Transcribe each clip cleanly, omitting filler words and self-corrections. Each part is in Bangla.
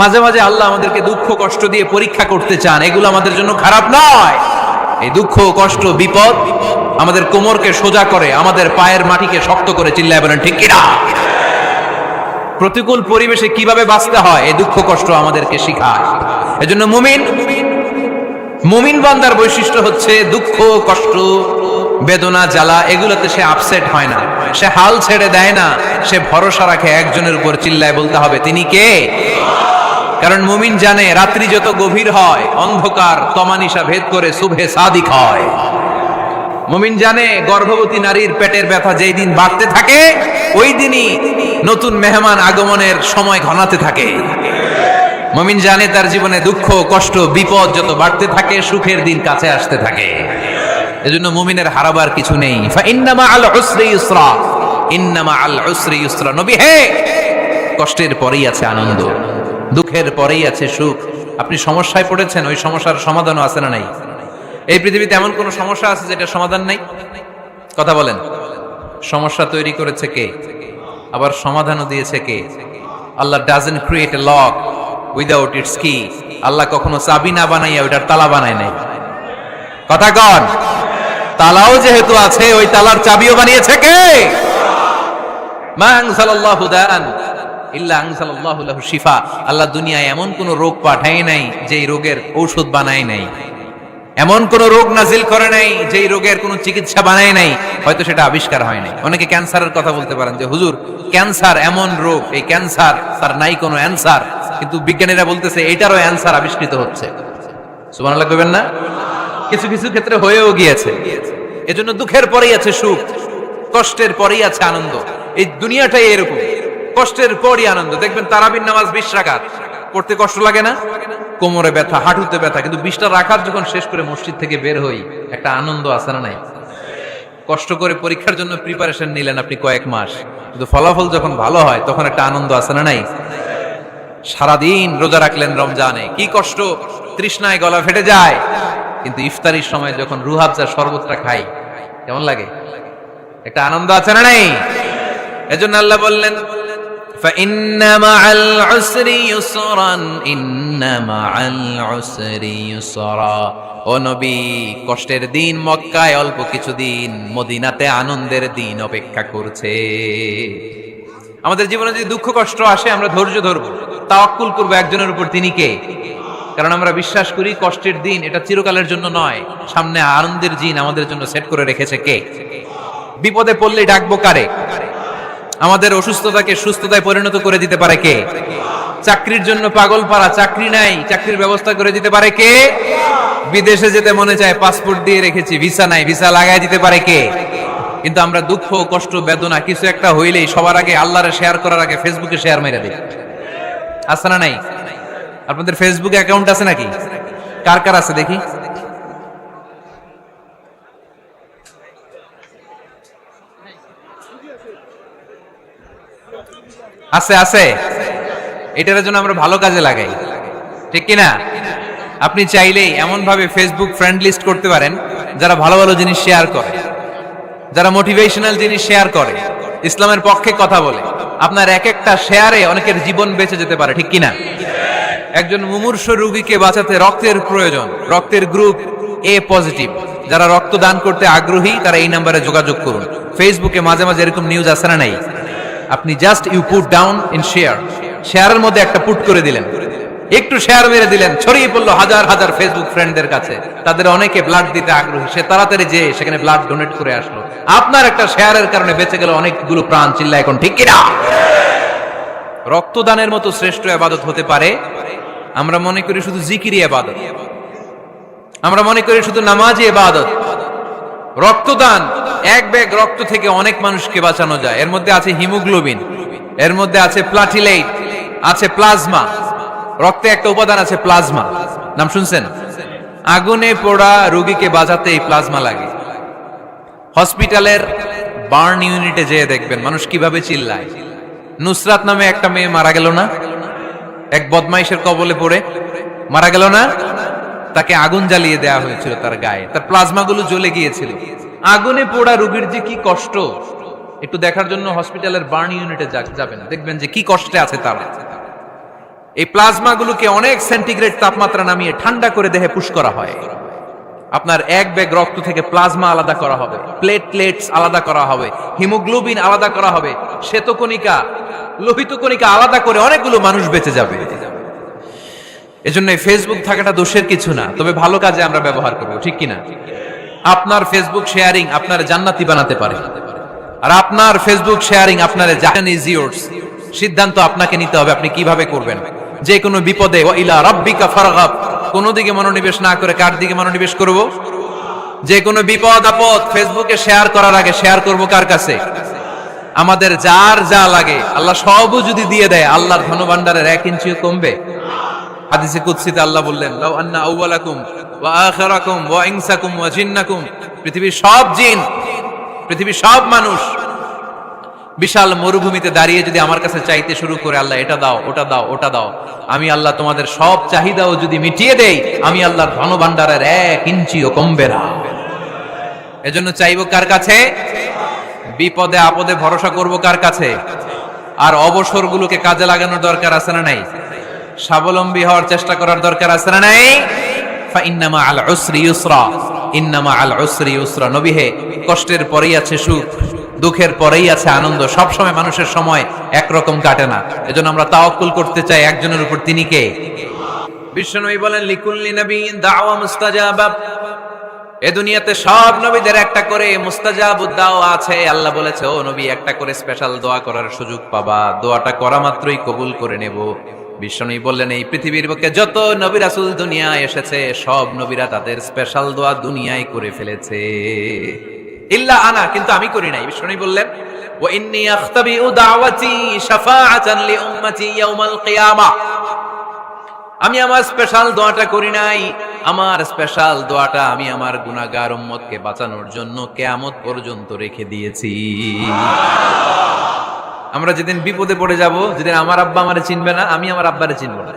মাঝে মাঝে আল্লাহ আমাদেরকে দুঃখ কষ্ট দিয়ে পরীক্ষা করতে চান, এগুলো আমাদের জন্য খারাপ নয়। এই দুঃখ কষ্ট বিপদ আমাদের কোমরকে সোজা করে, আমাদের পায়ের মাটিকে শক্ত করে, চিল্লায় বলেন ঠিক কিনা। প্রতিকূল পরিবেশে কিভাবে বাঁচতে হয় এই দুঃখ কষ্ট আমাদেরকে শিখায়। এজন্য মুমিন বান্দার বৈশিষ্ট্য হচ্ছে দুঃখ কষ্ট বেদনা জ্বালা এগুলোতে সে আপসেট হয় না, সে হাল ছেড়ে দেয় না, সে ভরসা রাখে একজনের উপর, চিল্লায় বলতে হবে তিনি কে। কারণ মুমিন জানে রাত্রি যত গভীর হয় অন্ধকার তমানিসা ভেদ করে সুবহে সাদিক হয়। মুমিন জানে গর্ভবতী নারীর পেটের ব্যথা যেই দিন বাড়তে থাকে ওই দিনই নতুন মেহমান আগমনের সময় ঘনাতে থাকে। মুমিন জানে তার জীবনে দুঃখ কষ্ট বিপদ যত বাড়তে থাকে সুখের দিন কাছে আসতে থাকে। এজন্য মুমিনের হারাবার কিছু নেই। ইন্না মাআল উসরি ইউসরা, ইন্না মাআল উসরি ইউসরা। নবী হে, কষ্টের পরেই আছে আনন্দ, দুঃখের পরেই আছে সুখ। আপনি সমস্যায় পড়েছেন, ওই সমস্যার সমাধানও আছে না নাই? এই পৃথিবীতে এমন কোন সমস্যা আছে যেটা সমাধান নাই? কথা বলেন। সমস্যা তৈরি করেছে কে? আবার সমাধানও দিয়েছে কে? আল্লাহ doesn't create a lock without its key. আল্লাহ কখনো চাবি না বানাইয়া ওইটার তালা বানায় নাই। কথা কন। তালাও যেহেতু আছে ওই তালার চাবিও বানিয়েছে কে? মা আনজালাল্লাহু দাআন ইল্লা আনজালাল্লাহু লাহু শিফা। আল্লাহ দুনিয়ায় এমন কোন রোগ পাঠায় নাই যেই রোগের ঔষধ বানায় নাই, এমন কোন রোগ নাজিল করে নাই যেই রোগের কোন চিকিৎসা বানায় নাই, হয়তো সেটা আবিষ্কার হয় নাই। অনেকে ক্যান্সারের কথা বলতে পারেন যে হুজুর ক্যান্সার এমন রোগ, এই ক্যান্সার তার নাই কোনো অ্যানসার, কিন্তু বিজ্ঞানীরা বলতেছে এটারও অ্যানসার আবিষ্কৃত হচ্ছে। সুবহানাল্লাহ কইবেন না? কিছু কিছু ক্ষেত্রে হয়েও গিয়েছে। এজন্য দুঃখের পরেই আছে সুখ, কষ্টের পরেই আছে আনন্দ। এই দুনিয়াটাই এরকম, কষ্টের পরই আনন্দ। দেখবেন তারাবির নামাজ 20 রাকাত পড়তে কষ্ট লাগে না? কোমরে ব্যথা, হাঁটুতে ব্যথা, কিন্তু 20টা রাকাত যখন শেষ করে মসজিদ থেকে বের হই একটা আনন্দ আছে না নাই? কষ্ট করে পরীক্ষার জন্য প্রিপারেশন নিলেন আপনি কয়েক মাস, কিন্তু ফলাফল যখন ভালো হয় তখন একটা আনন্দ আছে না নাই? সারাদিন রোজা রাখলেন রমজানে, কি কষ্ট, তৃষ্ণায় গলা ফেটে যায়, কিন্তু ইফতারির সময় যখন রুহাবজার শরবতটা খাই কেমন লাগে? একটা আনন্দ আছে না নাই? এজন্য আল্লাহ বললেন فإن مع العسر يسرا إن مع العسر يسرا। ও নবী, কষ্টের দিন মক্কায় অল্প কিছুদিন, মদিনাতে আনন্দের দিন অপেক্ষা করছে। আমাদের জীবনে যদি দুঃখ কষ্ট আসে আমরা ধৈর্য ধরবো, তাওয়াক্কুল করবো একজনের উপর, তিনি কে? কারণ আমরা বিশ্বাস করি কষ্টের দিন এটা চিরকালের জন্য নয়, সামনে আনন্দের দিন আমাদের জন্য সেট করে রেখেছে কে? বিপদে পড়লে ডাকবো কারে? আমাদের অসুস্থতাকে সুস্থতায় পরিণত করে দিতে পারে কে? চাকরির জন্য পাগল পারা, চাকরি নাই, চাকরির ব্যবস্থা করে দিতে পারে কে? বিদেশে যেতে মনে চায়, পাসপোর্ট দিয়ে রেখেছি, ভিসা নাই, ভিসা লাগাই দিতে পারে কে? কিন্তু আমরা দুঃখ কষ্ট বেদনা কিছু একটা হইলেই সবার আগে আল্লাহরে শেয়ার করার আগে ফেসবুকে শেয়ার মেরে দিই। আছে না নাই? আপনাদের ফেসবুক অ্যাকাউন্ট আছে নাকি? কার কার আছে দেখি? আছে আছে। এটার জন্য আমরা ভালো কাজে লাগাই, ঠিক কিনা? আপনি চাইলেই এমন ভাবে ফেসবুক ফ্রেন্ড লিস্ট করতে পারেন যারা ভালো ভালো জিনিস শেয়ার করে, যারা মোটিভেশনাল জিনিস শেয়ার করে, ইসলামের পক্ষে কথা বলে। আপনার এক একটা শেয়ারে অনেকের জীবন বেঁচে যেতে পারে, ঠিক কিনা? একজন মুমূর্ষ রোগীকে বাঁচাতে রক্তের প্রয়োজন, রক্তের গ্রুপ এ পজিটিভ, যারা রক্ত দান করতে আগ্রহী তারা এই নাম্বারে যোগাযোগ করুন। ফেসবুকে মাঝে মাঝে এরকম নিউজ আসে না নাই? আপনি just you put down in share, শেয়ারের মধ্যে একটা পুট করে দিলেন, একটু শেয়ার মেরে দিলেন, ছড়িয়ে পড়লো হাজার হাজার ফেসবুক ফ্রেন্ডদের কাছে। তাদের অনেকে ব্লাড দিতে আগ্রহী, সে তাড়াতাড়ি যে সেখানে ব্লাড ডোনেট করে আসলো। আপনার একটা শেয়ারের কারণে বেঁচে গেল অনেকগুলো প্রাণ, চিল্লা এখন ঠিক কিনা? রক্তদানের মতো শ্রেষ্ঠ ইবাদত হতে পারে? আমরা মনে করি শুধু জিকিরি ইবাদত, আমরা মনে করি শুধু নামাজি ইবাদত। রক্তদান, এক ব্যাগ রক্ত থেকে অনেক মানুষকে বাঁচানো যায়। এর মধ্যে আছে হিমোগ্লোবিন, এর মধ্যে আছে প্লাটিলেট, আছে প্লাজমা। রক্তে একটা উপাদান আছে প্লাজমা, নাম শুনছেন? আগুনে পোড়া রোগীকে বাঁচাতে এই প্লাজমা লাগে। হসপিটালের বার্ন ইউনিটে যেয়ে দেখবেন মানুষ কিভাবে চিল্লায়। নুসরাত নামে একটা মেয়ে মারা গেল না? এক বদমাইশের কবলে পড়ে মারা গেল না? তাকে আগুন জ্বালিয়ে দেওয়া হয়েছিল তার গায়ে, তার প্লাজমা গুলো জ্বলে গিয়েছিল। আগুনে পোড়া রোগীর যে কি কষ্ট, একটু দেখার জন্য হসপিটালের বার্ন ইউনিটে যাবেন, দেখবেন যে কি কষ্টে আছে তারা। এই প্লাজমাগুলোকে অনেক সেন্টিগ্রেড তাপমাত্রা নামিয়ে ঠান্ডা করে দেহে পুশ করা হয়। আপনার এক ব্যাগ রক্ত থেকে প্লাজমা আলাদা করা হবে, প্লেটলেটস আলাদা করা হবে, হিমোগ্লোবিন আলাদা করা হবে, শ্বেতকণিকা, লোহিত কণিকা আলাদা করে অনেকগুলো মানুষ বেঁচে যাবে। এজন্য ফেসবুক থাকাটা দোষের কিছু না, তবে ভালো কাজে আমরা ব্যবহার করব, ঠিক কিনা? আপনার ফেসবুক শেয়ারিং আপনার জান্নাতি বানাতে পারে, আর আপনার ফেসবুক শেয়ারিং আপনার সিদ্ধান্ত আপনাকে নিতে হবে, আপনি কিভাবে করবেন। যে কোনো বিপদে ওয়া ইলা রাব্বিকা ফারগাব, কোন দিকে মনোনিবেশ না করে কার দিকে মনোনিবেশ করব? যে কোনো বিপদ আপদ ফেসবুকে শেয়ার করার আগে শেয়ার করব কার কাছে? আমাদের যার যা লাগে আল্লাহ সবও যদি দিয়ে দেয়, আল্লাহর ধনভাণ্ডারের 1 ইঞ্চিও কমবে? হাদিসে কুদসিতে আল্লাহ বললেন, লাউ আন্না আউওয়ালাকুম ওয়া আখিরাকুম ওয়া ইনসাকুম ওয়া জিন্নাকুম, পৃথিবীর সব জিন, পৃথিবীর সব মানুষ বিশাল মরুভূমিতে দাঁড়িয়ে যদি আমার কাছে চাইতে শুরু করে, আল্লাহ এটা দাও, ওটা দাও, ওটা দাও, আমি আল্লাহ তোমাদের সব চাহিদাও যদি মিটিয়ে দেই, আমি আল্লাহর ধনভাণ্ডারের 1 ইঞ্চিও কমবে না। এজন্য চাইবো কার কাছে? বিপদে আপদে ভরসা করব কার কাছে? আর অবসরগুলোকে কাজে লাগানোর দরকার আছে না নাই? স্বাবলম্বী হওয়ার চেষ্টা করার দরকার আছে না নাই? ফা ইন্নামা আল উসরি ইউসরা, ইন্নামা আল উসরি ইউসরা। নবী হে, কষ্টের পরেই আছে সুখ, দুঃখের পরেই আছে আনন্দ। সব সময় মানুষের সময় একরকম কাটে না। এজন্য আমরা তাওয়াক্কুল করতে চাই একজনের উপর, তিনি কে? বিশ্বনবী বলেন, লিকুল্লি নাবিয়্যিন দাওয়া মুস্তাজাবা। এ দুনিয়াতে সব নবীদের একটা করে মুস্তাজাবুদ দাওয়া আছে। আল্লাহ বলেছে, ও নবী, একটা করে স্পেশাল দোয়া করার সুযোগ পাবা, দোয়াটা করা মাত্রই কবুল করে নেব। বিশ্বনবী বললেন, এই পৃথিবীর বুকে যত নবী রাসূল দুনিয়ায় এসেছে, সব নবীরা তাদের স্পেশাল দোয়া দুনিয়ায় করে ফেলেছে, ইল্লা আনা, কিন্তু আমি করি নাই। বিশ্বনবী বললেন, ওয়া ইন্নী আখতাবিউ দাওয়াতি শাফাআতান লি উম্মতি ইয়াউমাল কিয়ামাহ। আমি আমার স্পেশাল দোয়াটা করি নাই, আমার স্পেশাল দোয়াটা আমি আমার গুনাহগার উম্মতকে বাঁচানোর জন্য কিয়ামত পর্যন্ত রেখে দিয়েছি। আমরা যেদিন বিপদে পড়ে যাব, যেদিন আমার আব্বা আমারে চিনবে না, আমি আমার আব্বারে চিনব না,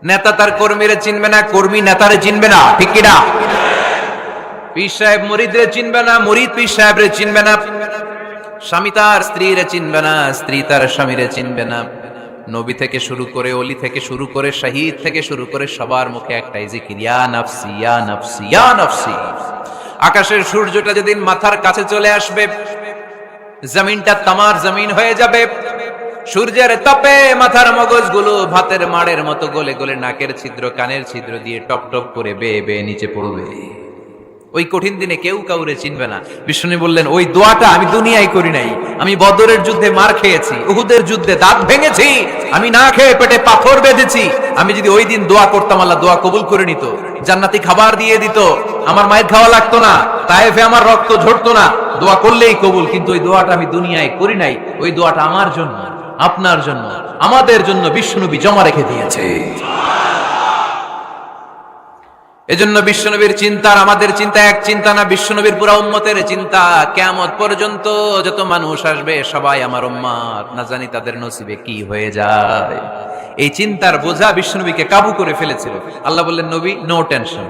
নেতা তার কর্মীরে চিনবে না, কর্মী নেতারে চিনবে না, ঠিক কি না? পীর সাহেব মুরিদরে চিনবে না, মুরিদ পীর সাহেবরে চিনবে না, স্বামী তার স্ত্রীরে চিনবে না, স্ত্রী তার স্বামীরে চিনবে না। নবী থেকে শুরু করে, ওলি থেকে শুরু করে, শহীদ থেকে শুরু করে সবার মুখে একটাই জিকির, ইয়া নাফসি ইয়া নাফসি ইয়া নাফসি। আকাশের সূর্যটা যেদিন মাথার কাছে চলে আসবে, জমিনটা তামার জমিন হয়ে যাবে, সূর্যের তাপে মাথার মগজগুলো ভাতের মাড়ের মতো গলে গলে নাকের ছিদ্র কানের ছিদ্র দিয়ে টপ টপ করে বেয়ে বেয়ে নিচে পড়বে। ওই কঠিন দিনে কেউ কাউরে চিনবে না। বিষ্ণু বললেন, ওই দোয়াটা আমি দুনিয়ায় করি নাই, আমি বদরের যুদ্ধে মার খেয়েছি, উহুদের যুদ্ধে দাঁত ভেঙেছি, আমি না খেয়ে পেটে পাথর বেঁধেছি। আমি যদি ওই দিন দোয়া করতাম, আল্লাহ দোয়া কবুল করে নিত, জান্নাতি খাবার দিয়ে দিত, আমার মায়ের খাওয়া লাগতো না, তায়েফে আমার রক্ত ঝরতো না, দোয়া করলেই কবুল। কিন্তু ওই দোয়াটা আমি দুনিয়ায় করি নাই, ওই দোয়াটা আমার জন্য, আপনার জন্য, আমাদের জন্য বিশ্বনবী জমা রেখে দিয়েছে। এজন্য বিশ্বনবীর চিন্তা আর আমাদের চিন্তা এক চিন্তা না, বিশ্বনবীর পুরা উম্মতের চিন্তা। কিয়ামত পর্যন্ত যত মানুষ আসবে সবাই আমার উম্মত, না জানি তাদের নসিবে কি হয়ে যায়। এই চিন্তার বোঝা বিশ্বনবীকে কাবু করে ফেলেছিল। আল্লাহ বললেন, নবী, নো টেনশন,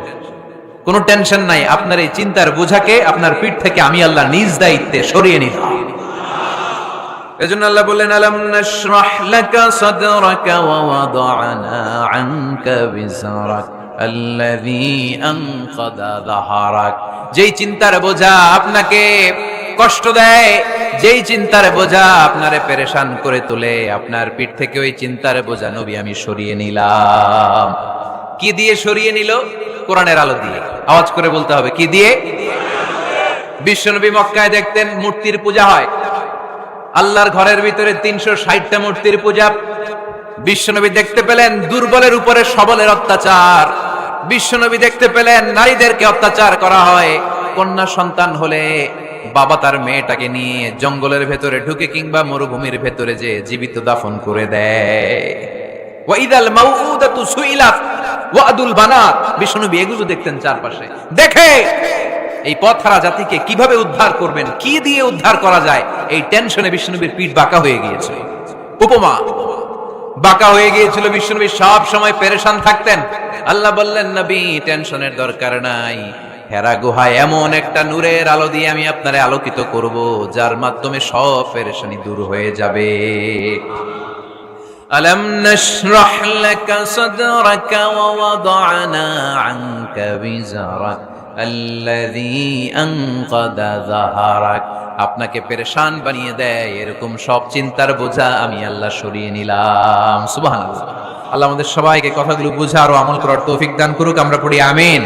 কোনো টেনশন নাই, আপনার এই চিন্তার বোঝাকে আপনার পিঠ থেকে আমি আল্লাহ নিজ দায়িত্বে সরিয়ে নিলাম। এজন্য আল্লাহ বললেন, আলাম নাশরাহ লাকা সাদরাকা ওয়া ওয়াদা'না আনকা বিজরাক আল্লাযী আনকাদা যাহরাক। যেই চিন্তার বোঝা আপনাকে কষ্ট দেয়, যেই চিন্তার বোঝা আপনারে পেরেশান করে তোলে, আপনার পিঠ থেকে ওই চিন্তার বোঝা নবী আমি সরিয়ে নিলাম। কি দিয়ে সরিয়ে নিল? কোরআনের আলো দিয়ে। আওয়াজ করে বলতে হবে, কি দিয়ে? বিশ্বনবী মক্কায় দেখতেন মূর্তির পূজা হয়, আল্লাহর ঘরের ভিতরে 360টা মূর্তির পূজা। বিশ্বনবী দেখতে পেলেন দুর্বলের উপরে সবলের অত্যাচার, বিশ্বনবী দেখতে পেলেন নারীদেরকে অত্যাচার করা হয়। কন্যা সন্তান হলে বাবা তার মেয়েটাকে নিয়ে জঙ্গলের ভেতরে ঢুকে কিংবা মরুভূমির ভেতরে যে জীবিত দাফন করে দেয়। ওয়াইদাল মাউউদাতু সুইলাত ওয়াদুল বানাত। বিশ্বনবী এগুলো দেখতেন চারপাশে, দেখে এই পথহারা জাতিকে কিভাবে উদ্ধার করবেন, কি দিয়ে উদ্ধার করা যায়, এই টেনশনে বিশ্বনবীর পিঠ বাঁকা হয়ে গিয়েছিল। উপমা বাঁকা হয়ে গিয়েছিল, বিশ্বনবী সব সময় পেরেশান থাকতেন। আল্লাহ বললেন, নবী টেনশনের দরকার নাই, হেরা গুহায় এমন একটা নূরের আলো দিয়ে আমি আপনারে আলোকিত করব, যার মাধ্যমে সব পেরেশানি দূর হয়ে যাবে। আলাম নাশরাহ লাকা সাদরাকা ওয়া ওয়াদা'না আনকা বিজরাক আল্লাযী আনকাদা যাহরাক। আপনাকে পেরেশান বানিয়ে দেয় এরকম সব চিন্তার বোঝা আমি আল্লাহ সরিয়ে নিলাম। সুবহানাল্লাহ। আল্লাহ আমাদের সবাইকে কথাগুলো বুঝার ও আমল করার তৌফিক দান করুক। আমরা পড়ি আমিন।